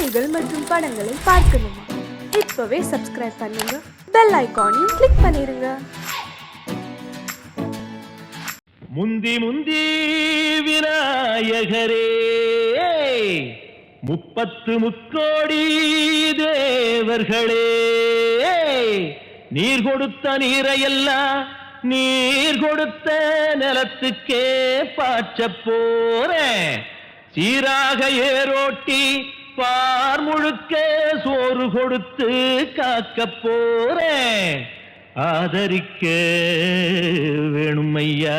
செய்திகள் மற்றும் படங்களை பார்க்கணுமா? இப்பவே சப்ஸ்கிரைப் பண்ணுங்க, பெல் ஐகானையும் கிளிக் பண்ணிருங்க. முந்தி முந்தி விநாயகரே, 30 முக்கோடி தேவர்களே, நீர் கொடுத்த நீரையெல்லாம் நீர் கொடுத்த நிலத்துக்கே பாய்ச்ச போறேன். சீராக ஏரோட்டி பார் முழுக்க சோறு கொடுத்து காக்க போறேன். ஆதரிக்க வேணும் ஐயா.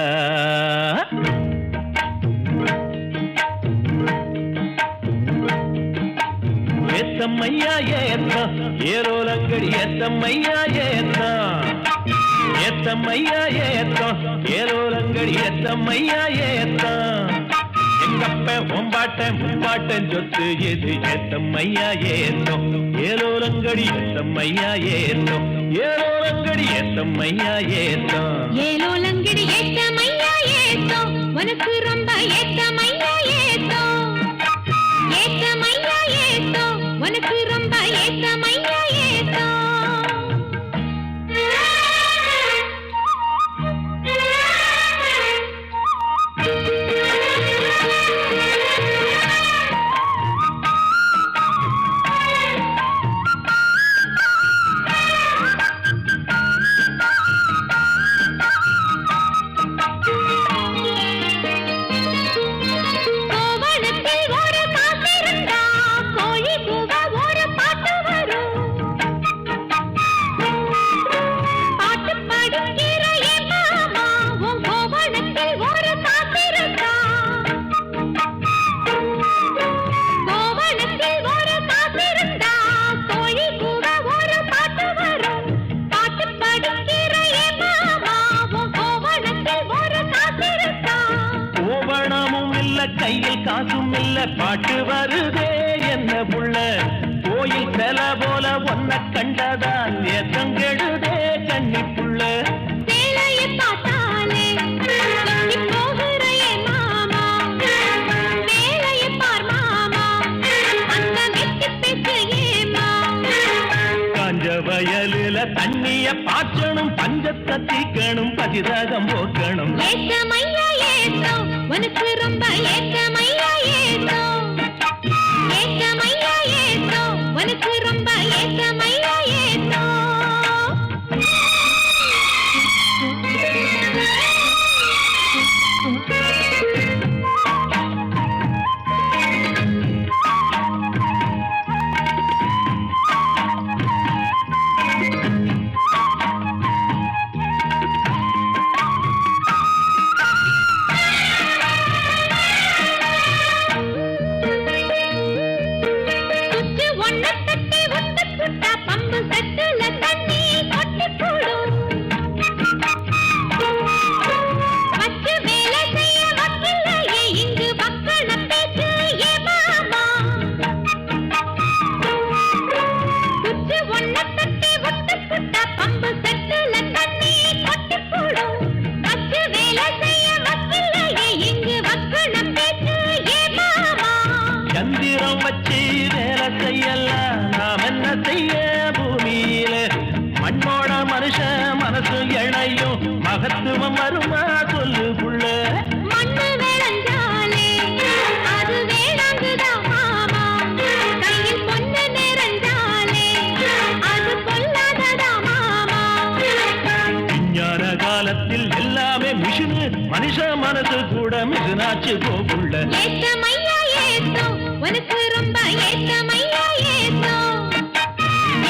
ஏத்தம்மையா ஏத்தம், ஏரோலங்கடி ஏத்தம்மையா ஏத்தம், ஏத்தம்மையா ஏத்தம், ஏரோலங்கடி ஏத்தம்மையா ஏத்தம். எங்கப்ப ஒம்பாட்ட முப்பாட்டன் சொத்து எது ஏத்தம்மையா ஏத்தம், ஏரோலங்கடி ஏத்தம்மையா ஏத்தம், ஏரோலங்கடி ஏத்தம்மையா ஏத்தம், ஏலோலங்கடி ஏத்தம்மையா ஏத்தம், உனக்கு ரொம்ப ஏத்தம்மையா ஏத்தம், ஏத்தம்மையா ஏத்தம், உனக்கு ரொம்ப ஏத்தம்மையா ஏத்தம். கையில் காசும் இல்ல, பாட்டு வருதே என்ன புள்ள, கோயில் செல போல ஒன்ன கண்டதான் ஏத்தம் கெடுதே கண்ணி புள்ள. சேலையை பார்த்தாலே போகிறே மாமா, மேலையை பார் மாமா, அந்த வெட்டி பேசையேமா. காஞ்ச வயலில தண்ணிய பாய்ச்சணும், பஞ்சத்தை தீக்கணும், பதிரகம் போக்கணும். ஏத்தமையா ஏத்தம், உனக்கு ரொம்ப ஏத்தமையா ஏத்தம், ஏத்தமையா ஏத்தம், உனக்கு ரொம்ப ஏத்தமையா ஏத்தம். சந்திரம் வச்சு வேலை செய்யலாம், நாம் என்ன செய்ய பூமியில, மண்ணோட மனுஷன் மனசு இணையும், மகத்துவம் வருமா சொல்லு புள்ள. மண்ணு விளைஞ்சாலே அது வேளாங்குதான் மாமா, கையில் பொண்ணு நிறைஞ்சாலே அது பொல்லாததா மாமா. விஞ்ஞான காலத்தில் எல்லாமே மிஷினு, மனுஷ மனசு கூட மிஷினாச்சு போகுள்ள. ஏத்தமையா ஏத்தம், உனக்கு ரொம்ப ஏத்தமையா ஏத்தம்,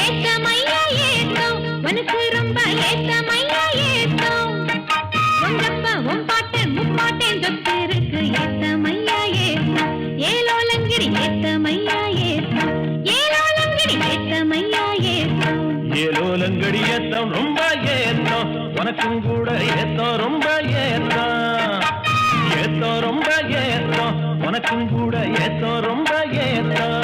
ஏத்தமையா ஏத்தம், உனக்கு ரொம்ப ஏத்தமையா ஏத்தம். உங்கப்பா உன் பாட்டன் முப்பாட்டன் சொத்து இருக்கு ஏத்தமையா ஏத்தம், ஏலோலங்கிரி ஏத்தமையா ஏத்தம், ஏலோலங்கிரி ஏத்தமையா ஏத்தம். ஏலோலங்கடி ஏத்தம் ரொம்ப ஏத்தம், உனக்கும் கூட ஏத்தம் ரொம்ப ஏத்தம், ஏத்தம் ரொம்ப ஏத்தம், உனக்கும் கூட ஏத்தம் ரொம்ப ஏத்தம்.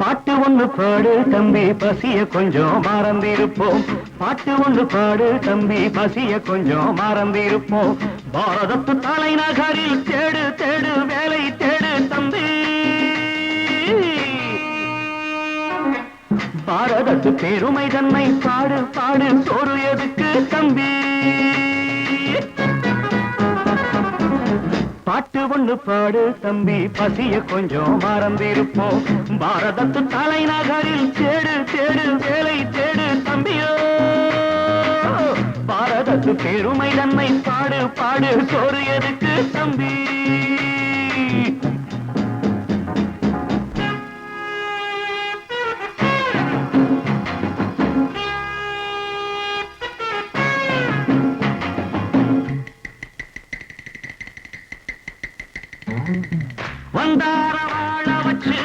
பாட்டு ஒண்ணு பாடு தம்பி பசிய கொஞ்சம் மறந்திருப்போம் பாட்டு ஒண்ணு பாடு தம்பி பசிய கொஞ்சம் மறந்திருப்போம் பாரதத்து தலைநகரில் தேடு தேடு வேலை தேடு தம்பி பாரதத்து பெருமை தன்னை பாடு பாடு சோறு எதுக்கு தம்பி பாட்டு ஒண்ணு பாடு தம்பி பசிய கொஞ்சம் மறந்திருப்போம் பாரதத்து தலைநகரில் தேடு தேடு வேலை தேடு தம்பியோ பாரதத்து பெருமை தன்னை பாடு பாடு சோறு எதுக்கு தம்பி வந்தார வாழ வச்சு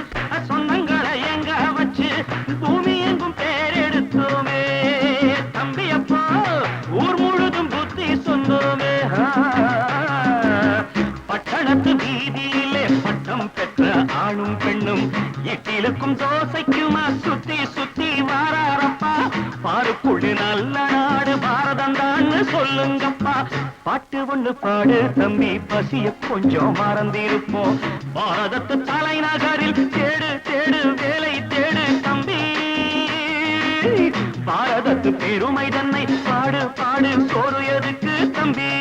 சொந்தங்களை எங்க வச்சு பூமி எங்கும் பேரெடுத்தோமே தம்பியப்போ ஊர் முழுதும் புத்தி சொன்னோமே பட்டணத்து வீதியிலே பட்டம் பெற்ற ஆணும் பெண்ணும் இட்டிலுக்கும் தோசைக்குமா சுத்தி சுத்தி வாராரப்பா பாருக்குள்ளு நல்ல நாடு பாரதம் தான் சொல்லுங்கப்பா பாட்டு ஒண்ணு பாடு தம்பி பசிய கொஞ்சம் மறந்திருப்போம் பாரதத்து தலைநகரில் தேடு தேடு வேலை தேடு தம்பி பாரதத்து பெருமை தன்னை பாடு பாடு சோறு எதுக்கு தம்பி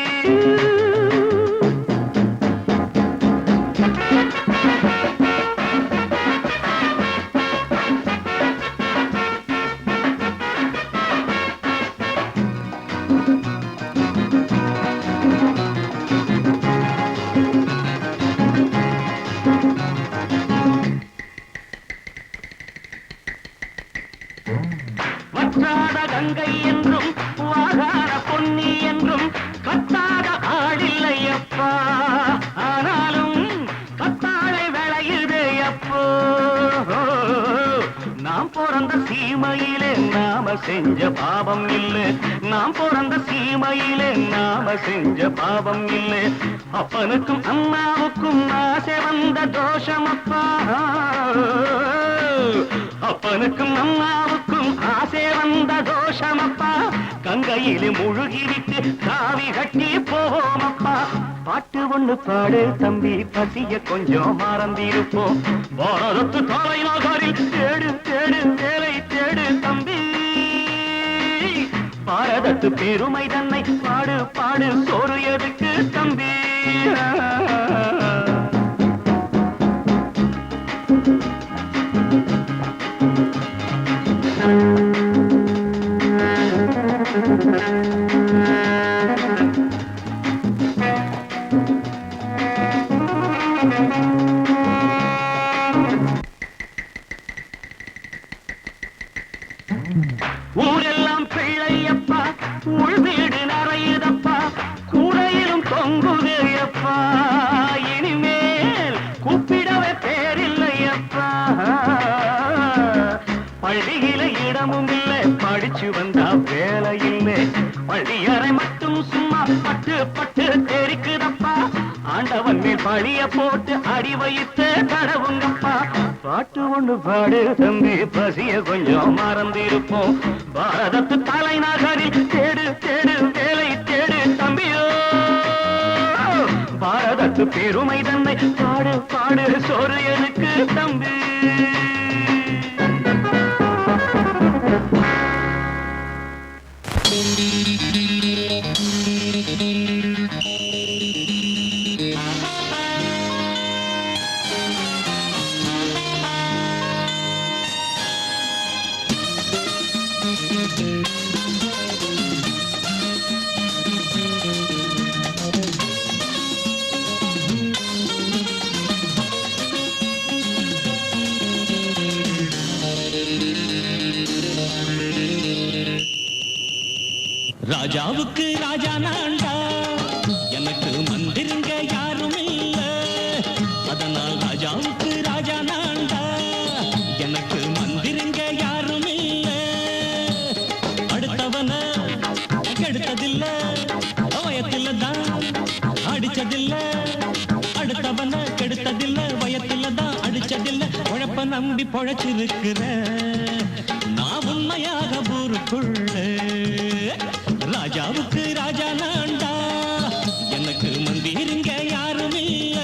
வற்றாத கங்கை என்றும் வாகார பொன்னி என்றும் கத்தாத ஆடில்லையப்பா ஆனாலும் கத்தாழை விளையுதே அப்போ நாம் பிறந்த சீமையிலே நாம செஞ்ச பாவம் இல்லை நாம் பிறந்த சீமையிலே நாம செஞ்ச பாவம் இல்லை அப்பனுக்கும் அம்மாவுக்கும் ஆசை வந்த தோஷமப்பா அப்பனுக்கும் அம்மாவுக்கும் ஆசை வந்த தோஷமப்பா கங்கையிலே முழுகிவிட்டு காவி கட்டி போவோமப்பா பாட்டு ஒண்ணு பாடு தம்பி பசிய கொஞ்சம் மறந்திருப்போம் பாரதத்து தலைநகரில் தேடு தேடு வேலை தேடு தம்பி பாரதத்து பெருமை தன்னை பாடு பாடு சோறு எதுக்கு தம்பி ஊரெல்லாம் பிள்ளையப்பா உள் வீடு நிறையுதப்பா கூரையிலும் தொங்குதையப்பா இனிமேல் கூப்பிடவே பேரில்லையப்பா பள்ளியில இடமும் இல்லை படிச்சு வந்தா வேலை இல்லை பள்ளியறை மட்டும் சும்மா பட்டு பட்டு தெரிக்குதப்பா ஆண்டவன் மேல் பழிய போட்டு அடி வைத்து கடவுங்கப்பா பாட்டு ஒண்ணு பாடு தம்பி பசிய கொஞ்சம் மறந்திருப்போம் பாரதத்து தலைநகரில் தேடு தேடு வேலை தேடு தம்பியோ பாரதத்து பெருமை தன்னை பாடு பாடு சோறு எதுக்கு தம்பி ராஜாவுக்கு ராஜா நான்டா எனக்கு மந்திருங்க யாரும் இல்ல அதனால் ராஜாவுக்கு ராஜா நான்டா எனக்கு மந்திருங்க யாரும் இல்ல அடுத்தவன கெடுத்ததில்ல வயத்துல தான் அடிச்ச படிச்சதில்ல அடுத்தவன கெடுத்ததில்ல வயத்துல தான் அடிச்சதில்ல உழைப்ப நம்பி பொழைச்சிருக்கிற நான் உண்மையாக ஊருக்குள்ள ராஜாவுக்கு ராஜா நான்டா எனக்கு மந்திருங்க யாரும் இல்ல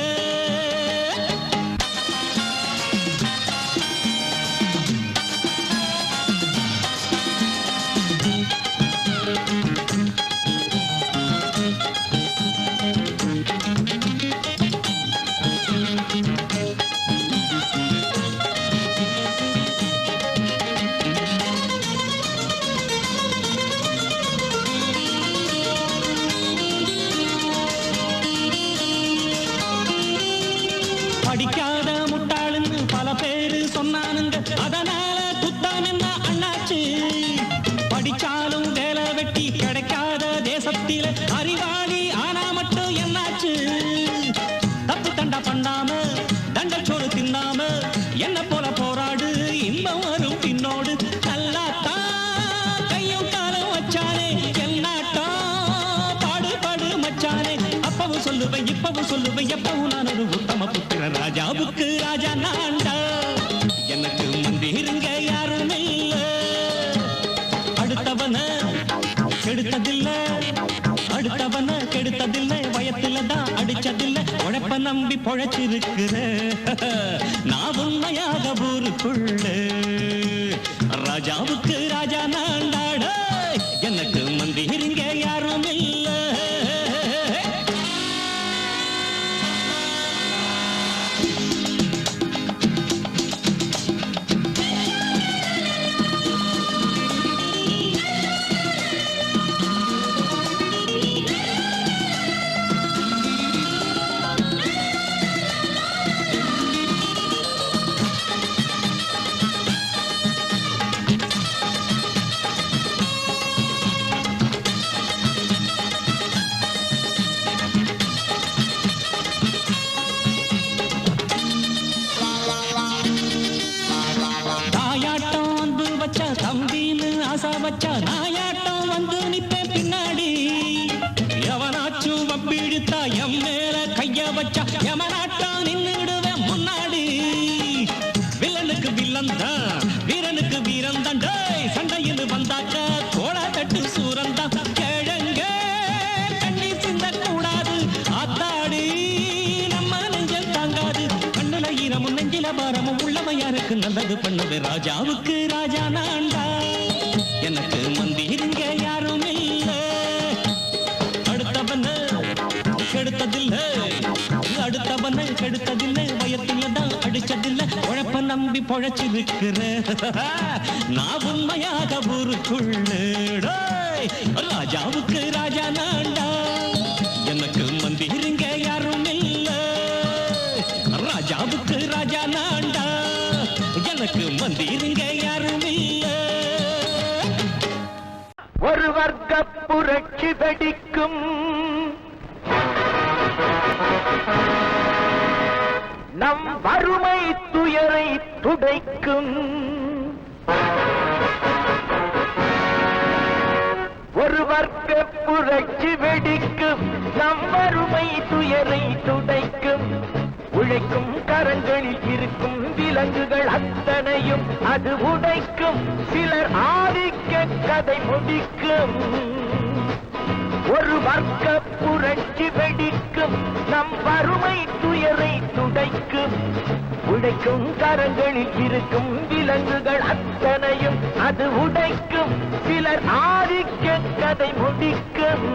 படிக்காத முட்டாளுன்னு பல பேரு சொன்னானுங்க அதனால குத்தம் என்ன அண்ணாச்சு படிச்சாலும் வேலை வெட்டி கிடைக்காத தேசத்தில அறிவாளி ஆனா மட்டும் என்னாச்சு தப்பு தண்டா பண்ணாம தண்டச்சோறு தின்னாம என்ன போல போராடு இன்பம் வரும் பின்னோடு நல்லாத்தான் கையும் காலம் வச்சானே என்னாட்டா பாடு பாடு மச்சானே அப்பவும் சொல்லுவேன் இப்பவும் சொல்லுவேன் எப்பவும் நான் ஒரு உத்தம புத்திர ராஜாவுக்கு ராஜா நான்டா எனக்கு மந்திருங்க யாரும் இல்ல அடுத்தவன கெடுத்ததில்ல அடுத்தவன கெடுத்ததில்ல வயத்துல தான் அடிச்சதில்ல உழைப்ப நம்பி பொழைச்சிருக்கிற நான் உண்மையாக ஊருக்குள்ள ராஜாவுக்கு ராஜா நான்டாட எனக்கு மந்திருங்க யாரும் இல்ல தாயாட்டம் வந்து வச்சா தம்பின்னு ஆசா வச்சா நாயாட்டம் வந்து நிப்பேன் பின்னாடி எவனாச்சும் வப்பிடித்தா எம் மேல கைய வச்சா எவனாட்டம் நின்னுடுவேன் முன்னாடி வில்லனுக்கு வில்லன் தான் வீரனுக்கு வீரன் தான் சண்டையில் வந்தாக்க கோடா கட்டு சூரன் தான் கிழங்க கண்ணி சிந்த கூடாது ஆத்தாடி நம்ம நெஞ்சல் தாங்காது கண்ணுல ஈரமும் நெஞ்சில பாரமும் உள்ளமையாருக்கு நல்லது பண்ணுது ராஜாவுக்கு ராஜா நான்டா எனக்கு மந்திருங்க யாரும் இல்ல அடுத்தவன கெடுத்ததில்ல அடுத்தவன கெடுத்ததில்லை வயத்துல தான் அடிச்சதில்ல உழைப்ப நம்பி பொழைச்சிருக்கிற நான் உண்மையாக ஊருக்குள்ள ராஜாவுக்கு ராஜா நான்டா எனக்கு மந்திருங்க யாரும் இல்ல ராஜாவுக்கு ராஜா நான்டா எனக்கு மந்திருங்க யாரும் இல்ல ஒரு வர்க்க புரட்சி வெடிக்கும் நம் வறுமை துயரை துடைக்கும் ஒரு வர்க்க புரட்சி வெடிக்கும் நம் வறுமை துயரை துடைக்கும் உழைக்கும் கரங்களில் இருக்கும் விலங்குகள் அத்தனையும் அது உடைக்கும் சிலர் ஆதிக்க கதை முடிக்கும் ஒரு வர்க்க புரட்சி வெடிக்கும் நம் வறுமை துயரை துடைக்கும் உடைக்கும் கரங்களில் இருக்கும் விலங்குகள் அத்தனையும் அது உடைக்கும் சிலர் ஆதிக்க கதை முடிக்கும்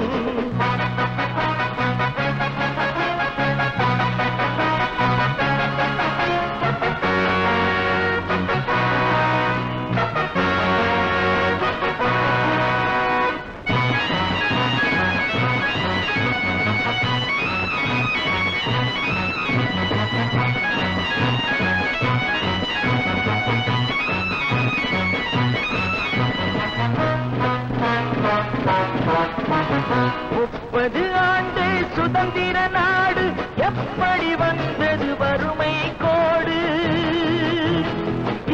சுதந்திர நாடு எப்படி வந்தது வறுமை கோடு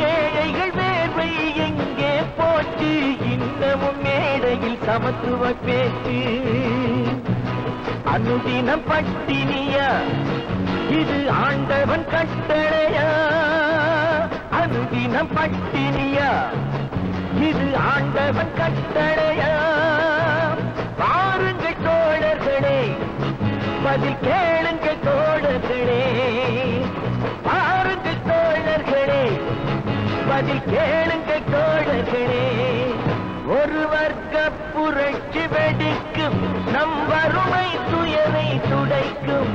ஏழைகள் வேர்வை எங்கே போச்சு இன்னமும் மேடையில் சமத்துவ பேச்சு அனுதினம் பட்டினியா இது ஆண்டவன் கட்டளையா அனுதினம் பட்டினியா இது ஆண்டவன் கட்டளையா பாருங்கள் தோழர்களே பதில் கேளுங்கள் தோழர்களே பாருங்கள் தோழர்களே பதில் கேளுங்கள் தோழர்களே ஒரு வர்க்க புரட்சி வெடிக்கும் நம் வறுமை துயரை துடைக்கும்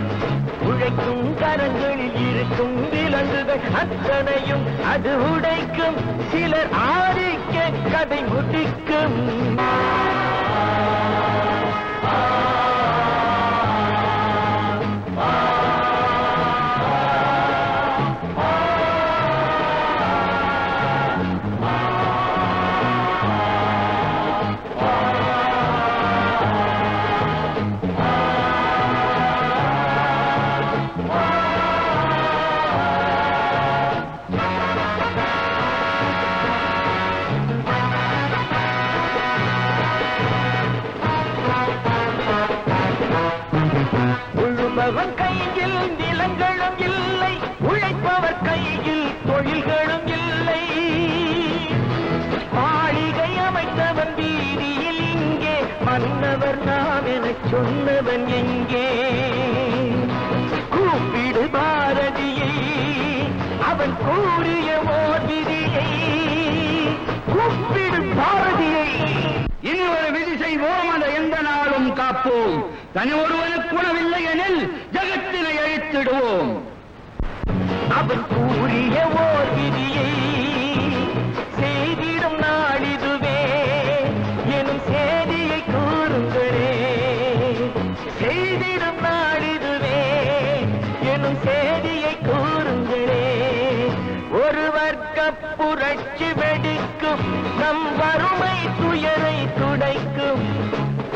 உழைக்கும் கரங்களில் இருக்கும் விலங்குகள் அத்தனையும் அது உடைக்கும் சிலர் ஆதிக்க கதை முடிக்கும் உழுபவன் கையில் நிலங்களும் இல்லை உழைப்பவர் கையில் தொழில்களும் இல்லை மாளிகை அமைத்தவன் வீதியில் இங்கே மன்னவர் நாம் என சொன்னவன் எங்கே கூப்பிடு பாரதியை அவன் கூறிய ஓர் விதியை கூப்பிடு பாரதியை இனி ஒரு விதி செய்வோம் அந்த எந்த நாளும் காப்போம் தனி ஒருவனுக்கு உணவில்லை எனில் ஜகத்தினை அழித்திடுவோம் அவன் கூறிய ஓர் விதியை செய்திடும் நாளிதுவே எனும் செய்தியை கூறுங்களே செய்திடும் நாளிதுவே எனும் செய்தியை கூறுங்களே ஒரு வர்க்க புரட்சி வெடிக்கும் நம் வறுமை துயரை துடைக்கும்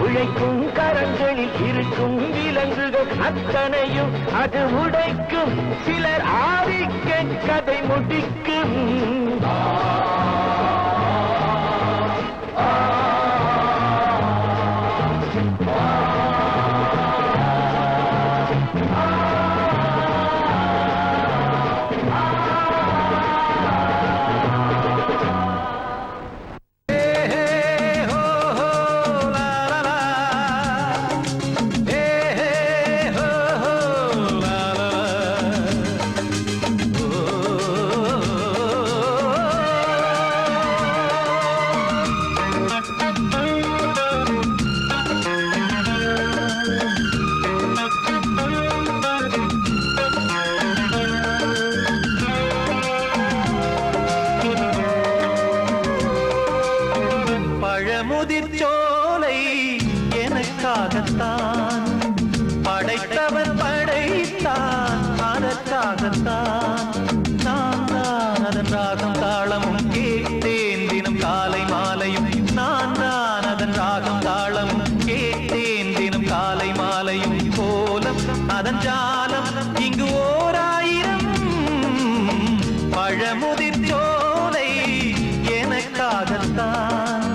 உழைக்கும் கரங்களில் இருக்கும் விலங்குகள் அத்தனையும் அது உடைக்கும் சிலர் ஆதிக்க கதை முடிக்கும் பழமுதிர்ச்சோலை எனக்காகத்தான் படைத்தவன் படைத்தான் அதற்காகத்தான் நான் தான் அதன் ராகம் தாளமும் கேட்டேன் தினம் காலை மாலையும் நான் தான் அதன் ராகம் தாளமும் கேட்டேன் தினம் காலை மாலையும் கோலம் அதன் ஜாலம் இங்கு ஓராயிரம் பழமுதிர்ச்சோலை எனக்காகத்தான்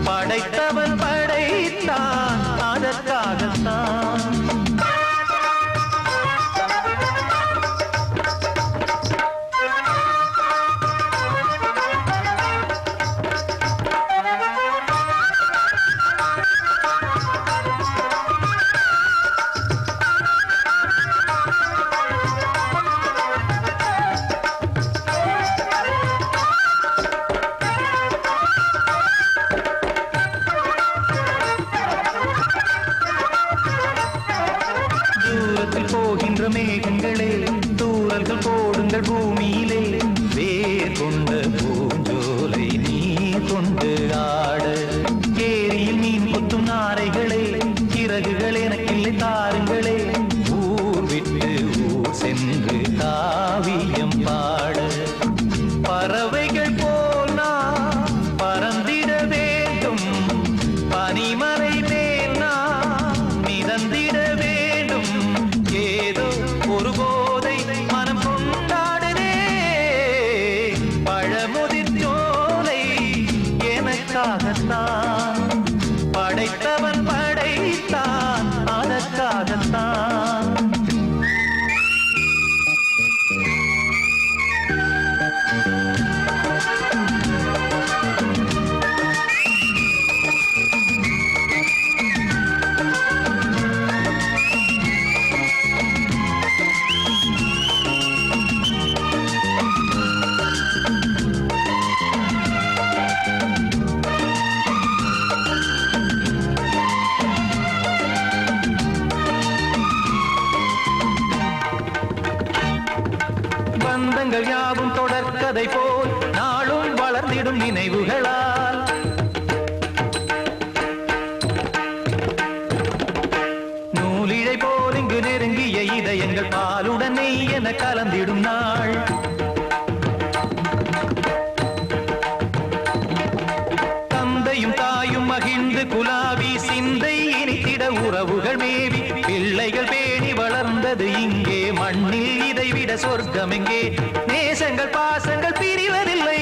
படைத்தவன் படைத்தான் அதற்காகத்தான் போகின்ற மேகங்களே தூரல்கள் போடுங்கள் பூமியிலே வேர் கொண்ட பூஞ்சோலை நீ கொண்டு ஆட ஏரியில் மீன் கொத்தும் நாரைகளே இறகுகள் எனக்கில்லை தாருங்களே ஊர் விட்டு ஊர் சென்று காவியம் பாட பறவைகள் போல் நான் பறந்திட வேண்டும் பனிமலை மேல் நான் மிதந்திட வேண்டும் ஏதோ ஒரு போதை மனம் கொண்ட காலங்கள் யாவும் தொடர்கதை போல் நாளும் வளர்ந்திடும் நினைவுகளால் நூலிழை போல் இங்கு நெருங்கிய இதயங்கள் பாலுடன் நெய் என கலந்திடும் நாள் தந்தையும் தாயும் மகிழ்ந்து குலாவி சிந்தை இனித்திட உறவுகள் மேவி பிள்ளைகள் பேணி வளர்ந்தது இங்கே மண்ணில் இதைவிட சொர்க்கம் எங்கே நேசங்கள் பாசங்கள் பிரிவதில்லை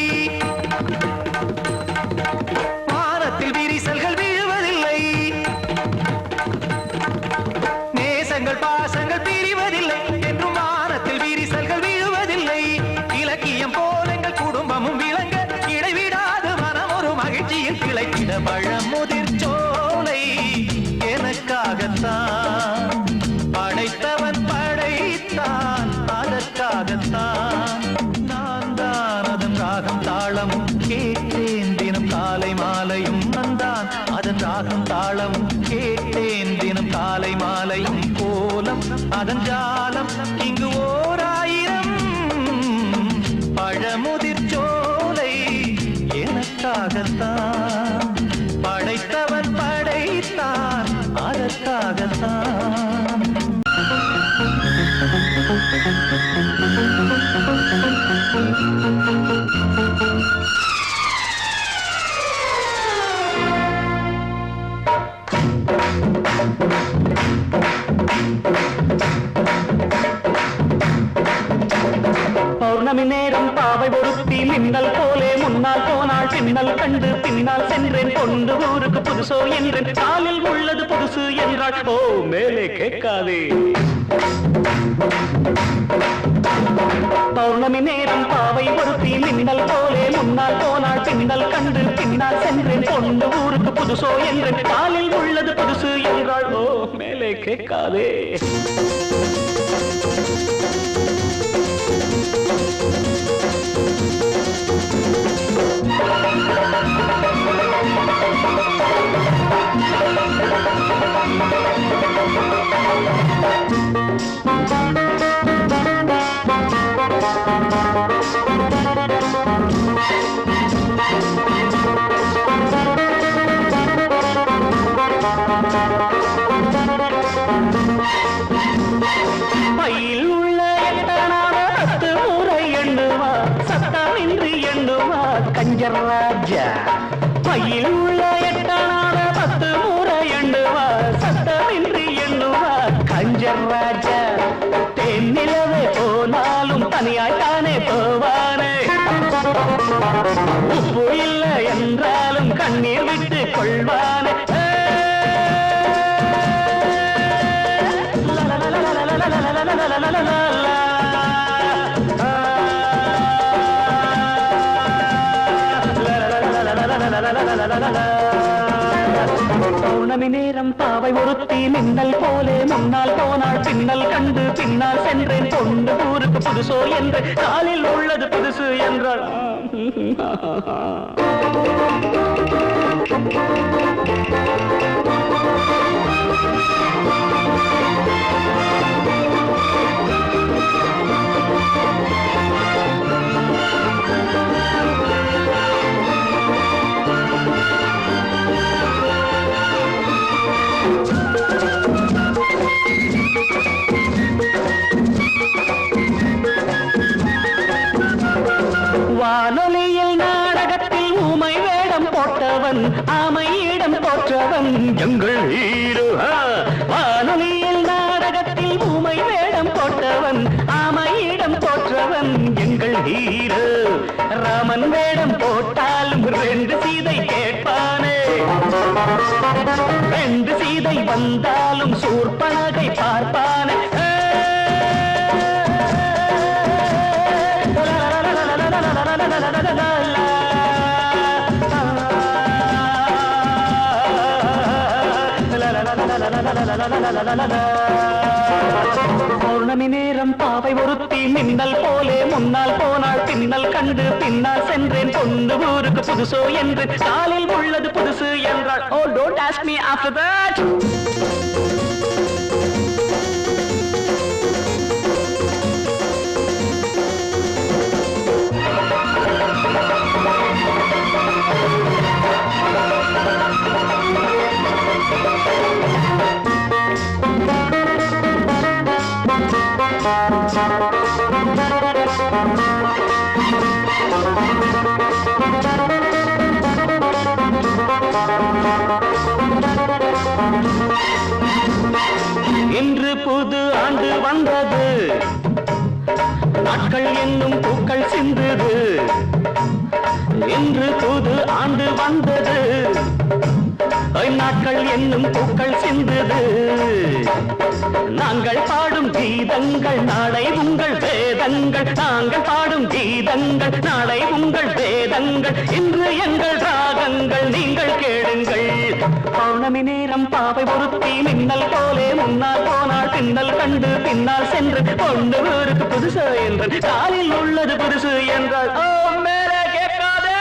வானத்தில் விரிசல்கள் விழுவதில்லை நேசங்கள் பாசங்கள் பிரிவதில்லை என்றும் வானத்தில் விரிசல்கள் விழுவதில்லை இலக்கியம் போல எங்கள் குடும்பமும் விளங்க இடைவிடாது மனம் ஒரு மகிழ்ச்சியில் கிளைத்திட பழமுதிர் சோலை எனக்காகத்தான் படைத்தவன் படைத்தான் அதற்காகத்தான் நான் தான் அதன் ராகம் தாளமும் கேட்டேன் தினம் காலை மாலையும் நந்தான் அதன் ராகம் தாளமும் கேட்டேன் தினம் காலை மாலையும் கோலம் அதன் ஜாலம் இங்கு ஓர் ஆயிரம் பழமுதிர் சோலை எனக்காகத்தான் படைத்தவன் படைத்தான் அதற்காகத்தான் பௌர்ணமி நேரம் பாவை ஒருத்தி மின்னல் போலே முன்னால் போனாள் பின்னல் கண்டு பின்னால் சென்றேன் கொண்டு ஊருக்கு புதுசோ என்றேன் காலில் உள்ளது புதுசு என்றாள் ஓ மேலே கேட்காதே பௌர்ணமி நேரம் பாவை ஒருத்தி மின்னல் போலே முன்னால் போனாள் பின்னல் கண்டு பின்னால் சென்றேன் கொண்டு ஊருக்கு புதுசோ என்றேன் காலில் உள்ளது புதுசு என்றாள் ஓ மேலே கேட்காதே பையில் உள்ள எட்டனான 10 முறை எண்ணுவார் சத்தமின்றி எண்ணுவார் கஞ்சர் ராஜா பையில் உள்ள எட்டனான 10 முறை எண்ணுவார் சத்தமின்றி எண்ணுவார் கஞ்சர் ராஜா தென்னிலவே போனாலும் தனியாய்த்தானே போவானே உப்பு இல்லை என்றாலும் கண்ணீர் விட்டு கொள்வானே பௌர்ணமி நேரம் பாவை ஒருத்தி மின்னல் போலே முன்னால் போனாள் பின்னல் கண்டு பின்னால் சென்றேன் கொண்டு ஊருக்கு புதுசோ என்று காலில் உள்ளது புதுசு என்றாள் வானொலியில் நாடகத்தில் ஊமை வேடம் போட்டவன் ஆமையிடம் போற்றவன் எங்கள் ஹீரோ வானொலியில் நாடகத்தில் ஊமை வேடம் போட்டவன் ஆமையிடம் போற்றவன் எங்கள் ஹீரோ ராமன் வேடம் போட்டாலும் 2 சீதை கேட்பானே 2 சீதை வந்தாலும் சூர்பனகை பார்ப்பானே பௌர்ணமி நேரம் பாவை ஒருத்தி மின்னல் போலே முன்னால் போனாள் பின்னல் கண்டு பின்னால் சென்றேன் கொண்டு ஊருக்கு புதுசோ என்று காலில் உள்ளது புதுசு என்றாள் ஓ don't ask me after that இன்று புது ஆண்டு வந்தது, நாட்கள் என்னும் பூக்கள் சிந்துது. இன்று புது ஆண்டு வந்தது, நாட்கள் என்னும் பூக்கள் சிந்துது. நாங்கள் பாடும் கீதங்கள் நாளை உங்கள் வேதங்கள், நாங்கள் பாடும் கீதங்கள் நாளை உங்கள் வேதங்கள். இன்று எங்கள் ராகங்கள் நீங்கள் கேளுங்கள். பௌர்ணமி நேரம் பாவை ஒருத்தி மின்னல் போலே முன்னால் போனால் பின்னல் கண்டு பின்னால் சென்று பொண்ணு ஊருக்கு புதுசு என்று காலில் உள்ளது புதுசு என்றால் ஓ மேலே கேட்காதே.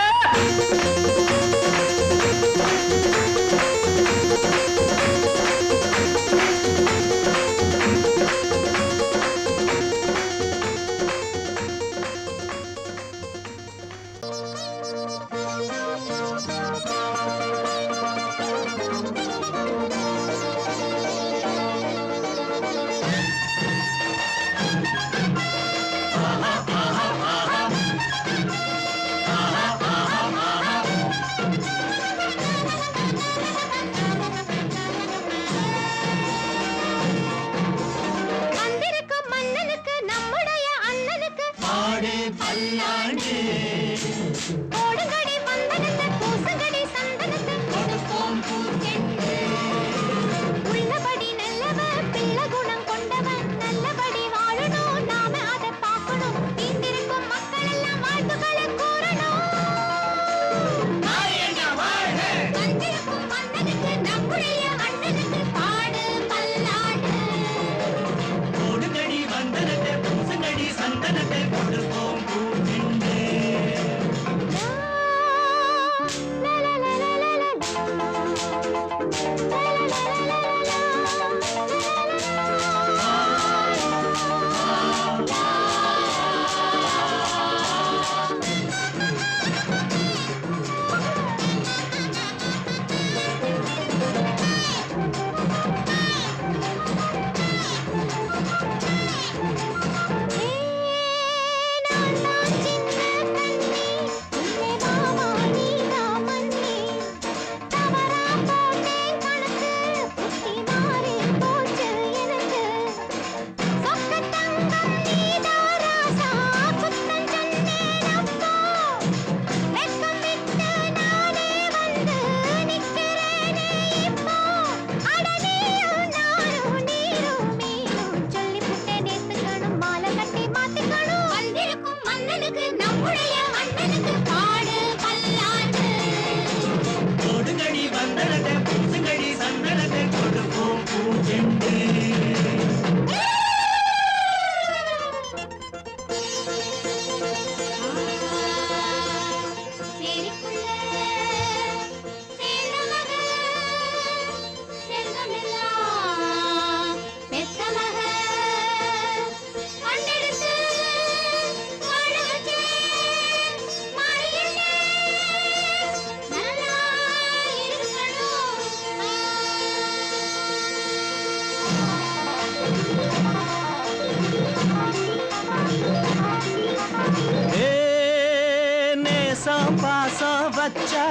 பாசம் வச்சா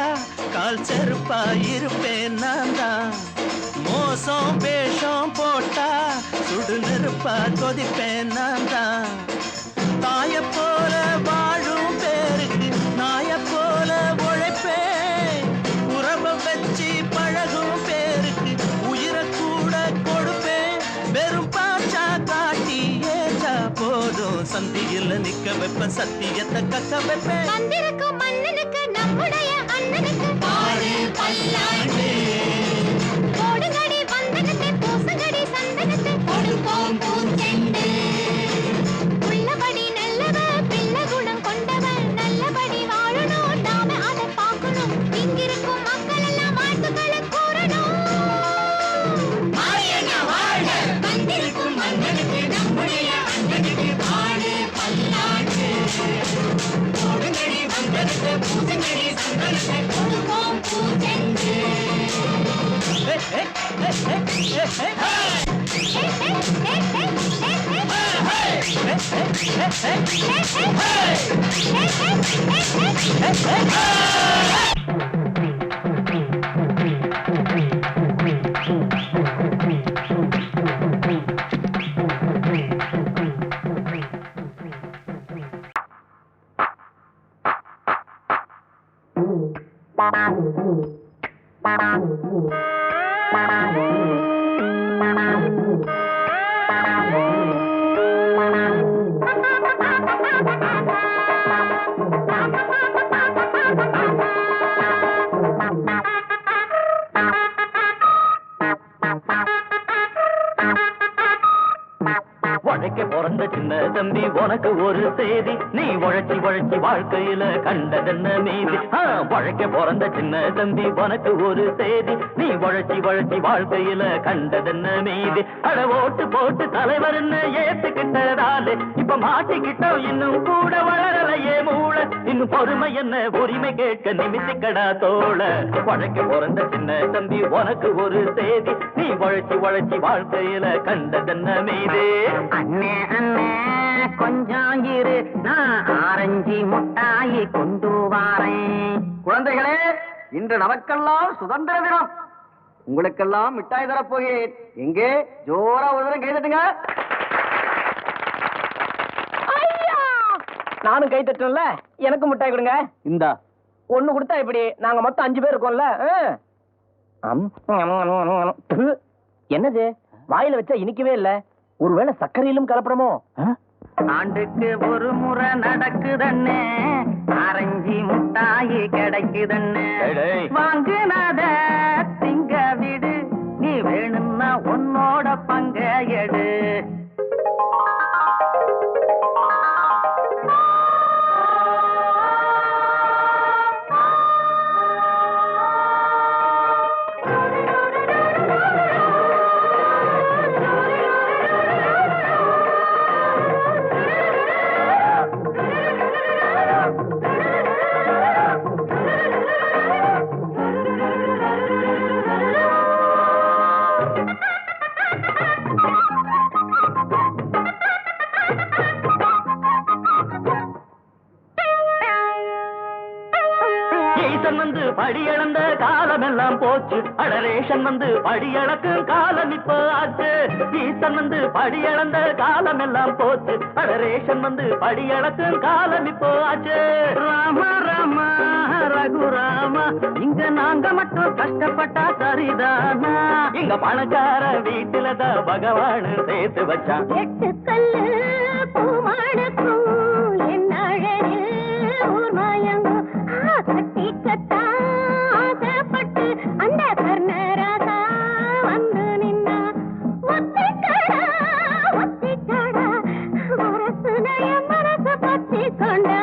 கால் செருப்பா இருப்பேன் நான் தான். மோசம் வேஷம் போட்டா சுடு நெருப்பா கொதிப்பேன் நான் தான். தாய போல வாழும் பேருக்கு நாய போல உழைப்பேன். உறவை வச்சு பழகும் பேருக்கு உயிரை கூட கொடுப்பேன். வெறும் பாச்சா காட்டி ஏச்சா போதும் சந்தியில் நிக்க வைப்பேன், சத்தியத்தை கக்க வைப்பேன். வந்திருக்கும் மன்னனுக்கு நம்முடைய அண்ணனுக்கு பாடு பல்லாண்டு. போடுங்கடி வந்தனத்தை பூசுங்கடி சந்தனத்தை கொடுப்போம் பூச்செண்டு. உள்ளபடி நல்லவ பிள்ளை குணம் கொண்டவன் நல்லபடி வாழணும் நாம அதை பார்க்கணும். இங்கிருக்கும் மக்கள் எல்லாம் வாழ்த்துக்களை கூறணும். வந்திருக்கும் மன்னனுக்கு நம்முடைய அண்ணனுக்கு பாடு பல்லாண்டு. போடுங்கடி வந்தனத்தை பூசுங்கடி சந்தனத்தை கொடுப்போம் பூச்செண்டு. உழைக்க பிறந்த சின்ன தம்பி உனக்கு ஒரு செய்தி, நீ உழைச்சி உழைச்சி வாழ்க்கையில கண்டதென்ன மீதி. உழைக்க பிறந்த சின்ன தம்பி உனக்கு ஒரு செய்தி, நீ உழைச்சி உழைச்சி வாழ்க்கையில கண்டதென்ன மீதி. அட ஓட்டு போட்டு தலைவர்னு ஏத்துக்கிட்டதாலே இப்ப மாட்டிக்கிட்டோம், இன்னும் கூட வளரலையே மூளை. இன்னும் பொறுமை என்ன உரிமை கேட்க நிமித்திக்கடா தோழ. உழைக்க பிறந்த சின்ன தம்பி உனக்கு ஒரு செய்தி, நீ உழைச்சி உழைச்சி வாழ்க்கையில கண்டதென்ன மீதி. அண்ணே அண்ணே கொஞ்சம் இரு, நான் ஆரஞ்சு முட்டாயி கொண்டு வாரேன். குழந்தைகளே, இன்று நமக்கெல்லாம் சுதந்திர தினம். உங்களுக்கெல்லாம் மிட்டாய் தரப்போகிறேன். எங்கே ஜோரா ஒரு தரம் கை தட்டுங்க. நானும் கை தட்டுல, எனக்கு மிட்டாய் கொடுங்க. இந்தா ஒண்ணு கொடுத்தா இப்படி நாங்க மொத்தம் 5 பேர் இருக்கோம்ல. என்னது வாயில வச்சா இனிக்கவே இல்ல, ஒருவேளை சர்க்கரையிலும் கலப்படமோ? ஆண்டுக்கு ஒரு முறை நடக்குதண்ணே, ஆரஞ்சு முட்டாயி கிடைக்குதண்ணே. வாங்குனத திங்க விடு, நீ வேணும்னா உன்னோட பங்க எடு. வந்து படியளந்த காலம் எல்லாம் போச்சு, அடரேஷன் வந்து படியளக்கும் காலம் இப்போ ஆச்சு. ஈசன் வந்து படியளந்த காலம் எல்லாம் போச்சு, அடரேஷன் வந்து படியளக்கும் காலம் இப்போ ஆச்சு. ராம ராம ரகுராமா, இங்க நாங்க மட்டும் கஷ்டப்பட்டா சரிதானா? இங்க பணக்கார வீட்டுலதான் பகவான் சேர்த்து வச்சான். 8 கல்லு பூமானுக்கும் என் அழகு ஊர் மாயங்கும் கட்டி கட்டா ஆசைப்பட்டு அந்த கர்ணராசா வந்து நின்னா. ஒத்திக்கடா ஒத்திக்கடா மனசுடைய மனசு பத்தி கொண்டா.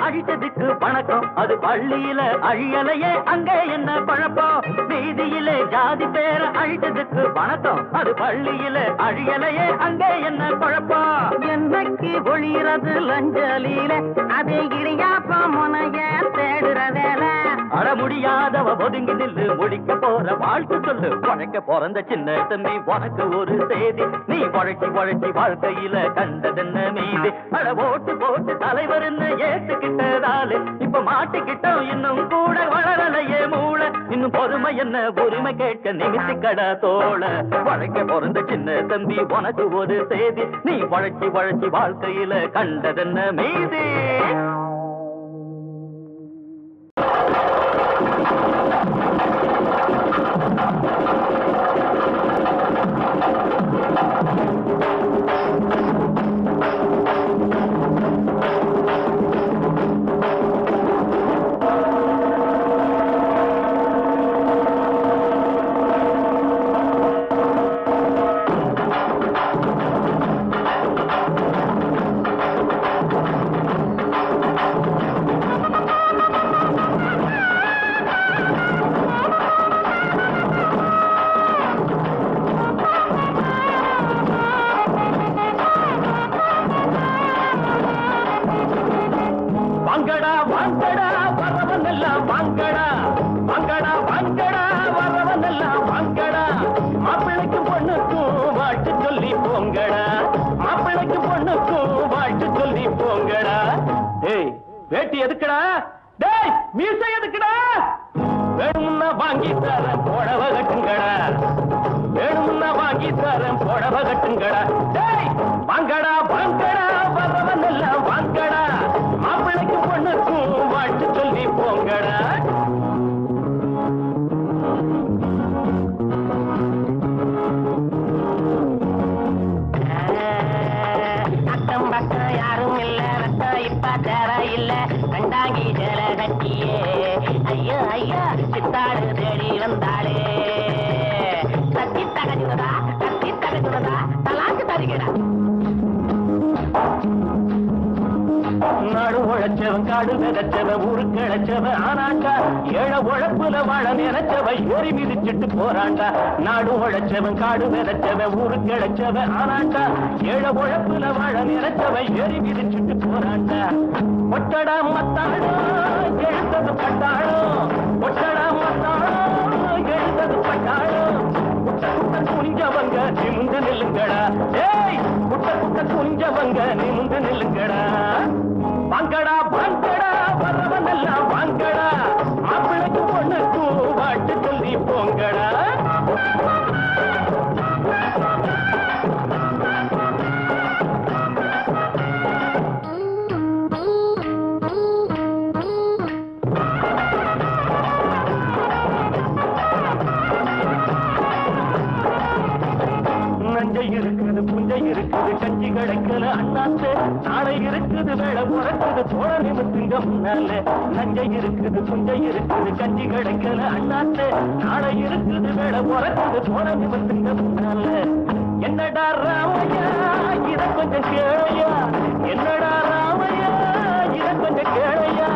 அழிச்சதுக்கு வணக்கம், அது பள்ளியில அழியலையே அங்க என்ன பழப்பம். வீதியிலே ஜாதி பேர அழிச்சதுக்கு வணக்கம், அது பள்ளியில அழியலையே அங்க என்ன பழப்பம். என்னைக்கு ஒளிறது லஞ்சலியில, அதை இடியாப்ப முனைய தேடுற வேலை. அற முடியாதவ ஒதுங்கி நில்லு, முடிக்க போற வாழ்க்கை சொல்லு. உழைக்க பிறந்த சின்ன தம்பி உனக்கு ஒரு செய்தி, நீ உழைச்சி உழைச்சி வாழ்க்கையில கண்டதென்ன மீதி. அட ஓட்டு போட்டு தலைவர்னு ஏத்துக்கிட்டதாலே இப்ப மாட்டிக்கிட்டோம், இன்னும் கூட வளரலையே மூளை. இன்னும் பொறுமை என்ன உரிமை கேட்க நிமித்திக்கடா தோழ. உழைக்க பிறந்த சின்ன தம்பி உனக்கு ஒரு செய்தி, நீ உழைச்சி உழைச்சி வாழ்க்கையில கண்டதென்ன மீதி. வேட்டி எதுக்குடா? டேய் மீசை எதுக்குடா? வேணும்னா வாங்கி தரேன் புடவ கட்டுங்கடா. வேணும்னா வாங்கி தரேன் புடவ கட்டுங்கடா. டேய் வாங்கடா வாங்கடா வரவன் எல்லாம் வாங்கடா. மாப்பிள்ளைக்கு பொண்ணுக்கும் வாழ்த்து சொல்லி போங்கடா. அக்கம் பக்கம் யாரும் இல்ல, ரத்தம் இப்ப தேவையில்ல. கண்டாங்கி சேல கட்டியே ஐயோ ஐயோ சித்தாடு தேடி வந்தாளே. தத்தி தகஜுதா தலாக்கு தருகிறா. நாடு உழைச்சவன் காடு விதைச்சவன் ஊரு கிழச்சவன் ஆனாண்டா. ஏழை உழைப்புல வாழ நினைச்சவன் ஏறி மிதிச்சிட்டு போறாண்டா. நாடு உழைச்சவன் காடு விதைச்சவன் ஊரு கிழச்சவன் ஆனாண்டா. ஏழை உழைப்புல வாழ நினைச்சவன் ஏறி மிதிச்சிட்டு போறாண்டா. ஒட்டடா மத்தாடோ எழுந்தது பட்டாளோ. ஒட்டடா மத்தாடோ எழுந்தது பட்டாளோ. குட்ட குட்ட குனிஞ்சவங்க நிமிந்து நில்லுங்கடா. ஏய் குட்ட குட்ட குனிஞ்சவங்க நிமிந்து நில்லுங்கடா. வாங்கடா வாங்கடா வரவன் எல்லாம் வாங்கடா. மாப்பிள்ளைக்கு பொண்ணுக்கும் வாட்டு சொல்லி போங்கடா. நஞ்சை இருக்குது புஞ்சை இருக்குது கஞ்சி கிடைக்கல அண்ணாத்து. நாளை இருக்குது வேலை பிறக்குது தோழ நிமித்துங்க முன்னால. நஞ்சை இருக்குது புஞ்சை இருக்குது கஞ்சி கிடைக்கல அண்ணாத்து. நாளை இருக்குது வேலை பிறக்குது தோழ நிமித்துங்க முன்னால. என்னடா ராமையா இத கொஞ்சம் கேளையா. என்னடா ராமையா இத கொஞ்சம் கேளையா.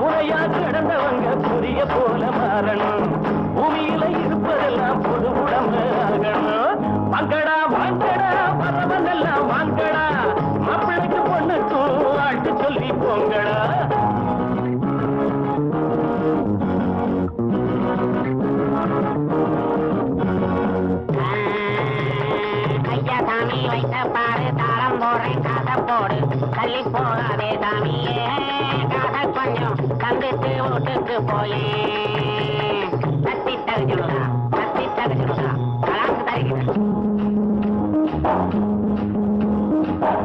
உரையா கிடந்தவங்க புரிய போல மாறணும். பூமியில இருப்பதெல்லாம் பொது உடம்பு ஆகணும். வாங்கடா வாங்கடா வரவன் எல்லாம் வாங்கடா. மாப்பிள்ளைக்கு பொண்ணுக்கும் வாழ்த்து சொல்லி போங்கடா. ஐயா சாமி வைத்த பாரு தாளம் போடுறேன் காசை போடு. தள்ளி போகாதே சாமியே காசை கொஞ்சம் தந்துட்டு வீட்டுக்கு போயே. தத்தி தகுச்சுடுதா கலாக்கு தருகிறேன்.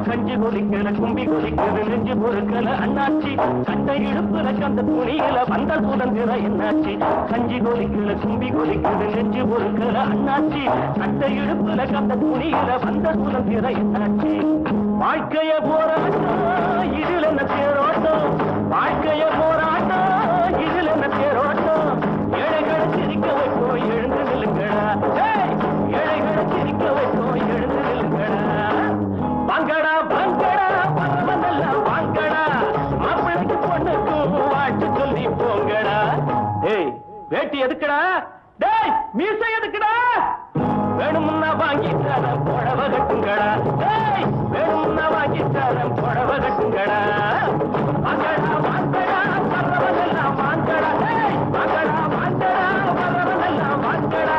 கஞ்சி கொதிக்கல கும்பி கொதிக்குது நெஞ்சு பொறுக்கல அண்ணாச்சி. சட்டை இடுப்புல கந்த துணியில வந்த சுதந்திரம் என்னாச்சு. கஞ்சி கொதிக்கல கும்பி கொதிக்குது நெஞ்சு பொறுக்கல அண்ணாச்சி. சட்டை இடுப்புல கந்த துணியில வந்த சுதந்திரம் என்னாச்சு. வாழ்க்கைய போராட்டம் இதில் என்ன தேரோட்டம். வாழ்க்கைய போராட்டம் இதில் என்ன தேரோட்டம். ஏழைகளை சிரிக்க வைப்போம் எழுந்து நில்லுங்கடா. ஏழைகளை சிரிக்க வைப்போம் எழுந்து நில்லுங்கடா. வாங்கடா வாங்கடா வரவன் எல்லாம் வாங்கடா. மாப்பிள்ளைக்கு பொண்ணுக்கும் வாழ்த்து சொல்லி போங்கடா. டேய் வேட்டி எதுக்குடா? டேய் மீசை எதுக்குடா? வேணும்னா வாங்கி தரேன் புடவ கட்டுங்கடா. டேய் வேணும்னா வாங்கி தரேன் புடவ கட்டுங்கடா. வாங்கடா வாங்கடா வரவன் எல்லாம் வாங்கடா. டேய் வாங்கடா வாங்கடா வரவன் எல்லாம் வாங்கடா.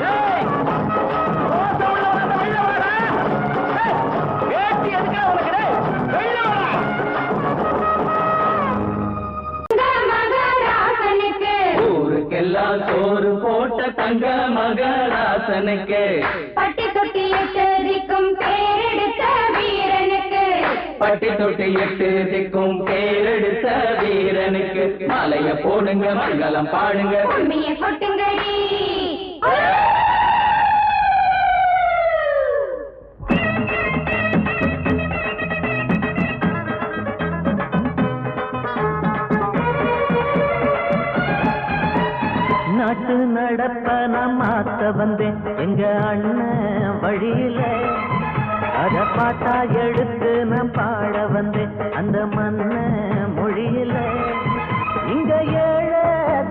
டேய் ரோச உள்ளவன வெளில வாடா. டேய் வேட்டி எதுக்குடா உனக்கு? டேய் வெளில வாடா. ஊருக்கெல்லாம் சோறு போட்ட தங்க மகராசனுக்கு. பட்டி தொட்டி எட்டு திக்கும் பேரெடுத்த வீரனுக்கு. பட்டி தொட்டி எட்டு திக்கும் பேரெடுத்த வீரனுக்கு. மாலைய போடுங்க மங்களம் பாடுங்க. உண்மையை கொட்டுங்கடி. நாட்டு நடப்ப நான் மாத்த வந்தேன் எங்க அண்ணன் வழியில. அத பாட்டா எடுத்து நான் பாட வந்தேன் அந்த மண்ண மொழியில. இங்க ஏழை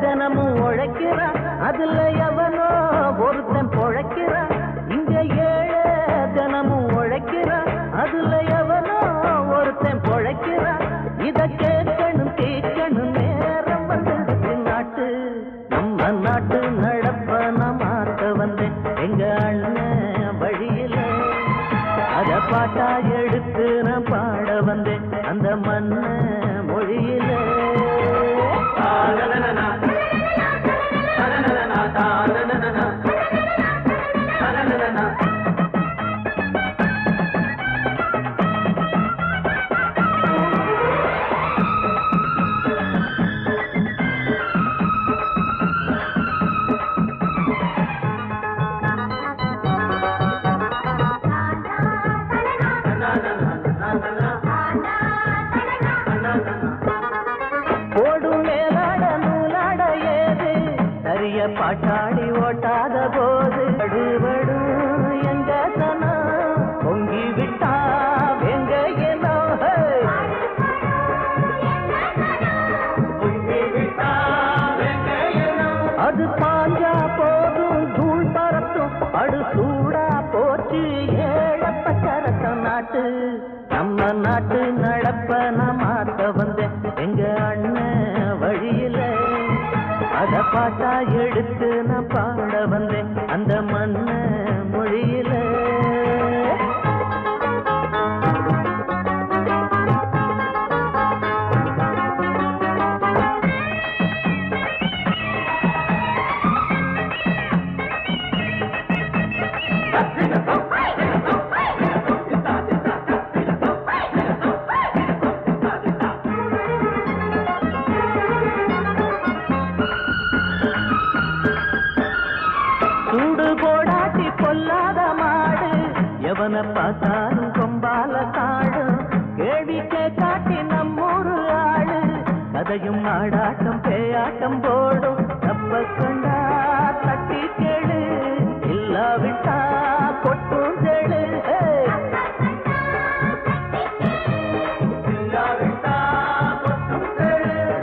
தினமும் உழைக்கிறான், அதுல எவனோ ஒருத்தன் பொழைக்கிறான். இங்க ஏழை தினமும் உழைக்கிறான், அதுல எவனோ ஒருத்தன் பொழைக்கிறான். இத கேட்கணும் கேட்கணும் நேரம் வந்துடுச்சு. நாட்டு நம்ம நாட்டு நடப்ப நான் மாத்த வந்தேன் எங்க அண்ணன் வழியில. அத பாட்டா எடுத்து நான் பாட வந்தேன் அந்த மண் வழிய பாட்டாடி ஓட்டாத போது அடுபடு எங்க தனம் பொங்கி விட்டா எங்க ஏனோ அது பாஞ்சா போதும் தூள் பறத்தும் அடு சூடா போச்சு ஏழப்பச்சரத்த நாட்டு நம்ம நாட்டு நடப்ப நான் மாத்த வந்தேன் எங்க அண்ணன் வழியில அத பாட்டா எடுத்து நான் பாட வந்தேன் அந்த மண்ண மொழியில எவனை பார்த்தாலும் கொம்பால காடும் கேள்விக்கே காட்டி நம்மூரு ஆளு கதையும் ஆடாட்டம் பேயாட்டம் போடும் தப்ப கண்டா தட்டி கேளு இல்லாவிட்டா கொட்டும் தேளு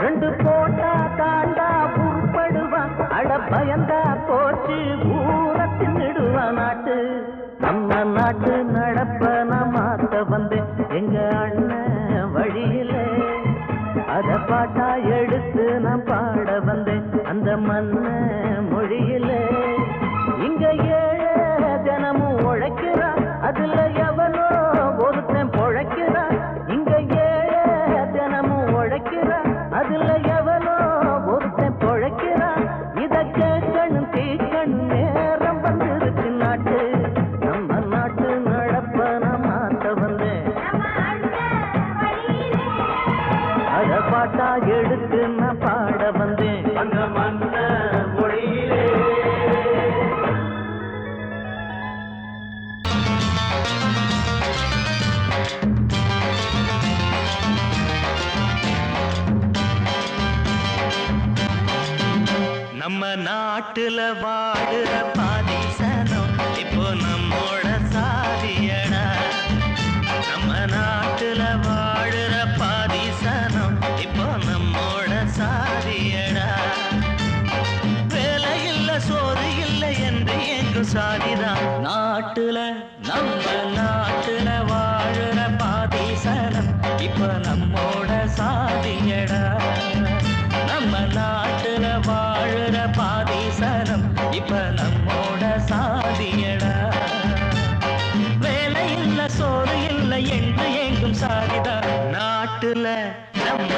ரெண்டு போட்டா தாண்டா உருப்படுவான் அட பயந்தா போச்சு ஊர தின்னுடுவான் நாட்டு நம்ம நாட்டு நடப்ப நான் மாத்த வந்தேன் எங்க அண்ணன் வழியில அத பாட்டா எடுத்து நான் பாட வந்தேன் அந்த மண்ண மொழியில இங்க ஏழை தினமும் உழைக்கிறான் அதுல எவனோ ஒருத்தன் பொழைக்கிறான் இங்க ஏழை தினமும் உழைக்கிறான் அதுல எவனோ ஒருத்தன் பொழைக்கிறான் இத கேட்கணும் தீக்கணும் நேரம் வந்துருச்சு நாட்டு பாட்டா எடுத்து நான் பாட வந்தேன் அந்த மண்ண மொழியிலே நம்ம நாட்டுல வாழுற பாதிசனம் இப்போ நம்மோட சாதியடா நம்ம நாட்டுல வாழுற பாதிசனம் இப்போ நம்மோட சாதியடா வேலை இல்ல சோறு இல்லை என்று எங்கும் சாதிதான் நாட்டுல நம்ம நாட்டுல வாழுற பாதிசனம் இப்போ நம்மோட சாதியடா நம்ம நாட்டுல வாழுற பாதிசனம் இப்ப நம்மோட சாதியடா வேலை இல்ல சோறு இல்லை என்று எங்கும் சாதிதான் நாட்டுல நம்ம